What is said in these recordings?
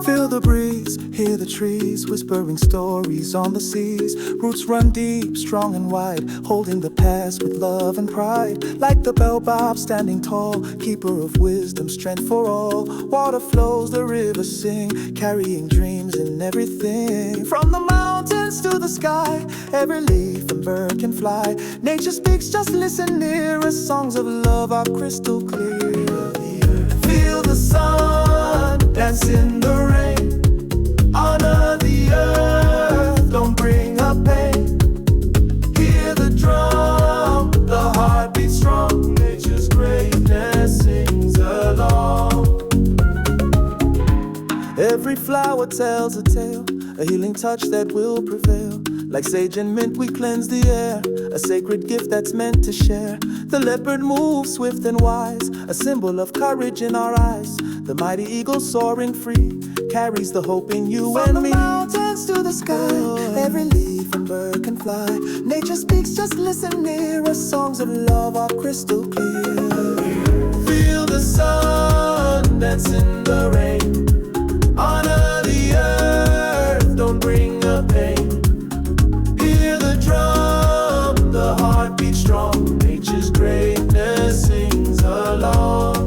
Feel the breeze, hear the trees, whispering stories on the seas. Roots run deep, strong and wide, holding the past with love and pride. Like the baobab standing tall, keeper of wisdom, strength for all. Water flows, the rivers sing, carrying dreams in everything. From the mountains to the sky, every leaf and bird can fly. Nature speaks, just listen near us. Songs of love are crystal clear. Feel the sun, dance in the rain. Honor the earth, don't bring up pain. Hear the drum, the heart beats strong. Nature's greatness sings along. Every flower tells a tale, a healing touch that will prevail. Like sage and mint we cleanse the air, a sacred gift that's meant to share. The leopard moves swift and wise, a symbol of courage in our eyes. The mighty eagle soaring free carries the hope in you and me. From the mountains to the sky, every leaf and bird can fly. Nature speaks, just listen near us. Songs of love are crystal clear. Feel the sun, dance in the rain. Honor the earth, don't bring up pain. Hear the drum, the heart beats strong. Nature's greatness sings along.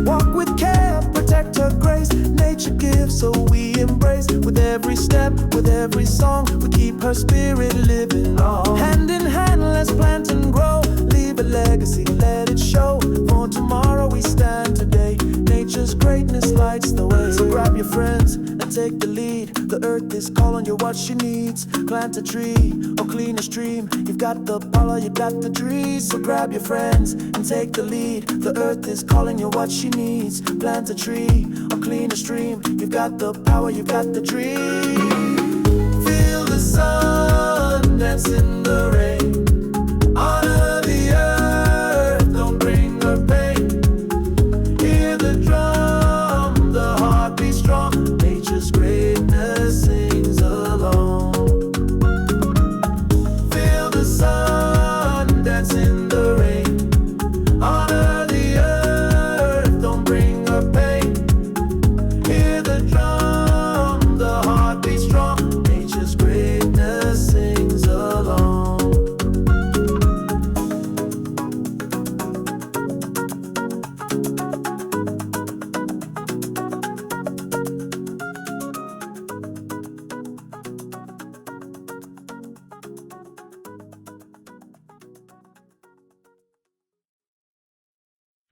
Walk with care, protect her grace. Nature gives, so we embrace. With every step, with every song, we keep her spirit living on. Hand in hand, let's plant and grow. Leave a legacy, let it show. For tomorrow we stand today. Nature's greatness lights the way. So grab your friends and take the lead. The earth is calling you what she needs. Plant a tree or clean a stream. You've got the power, you got the trees. So grab your friends and take the lead. The earth is calling you what she needs. Plant a tree or clean a stream. You've got the power, you got the dream. Feel the sun, dance in the rain.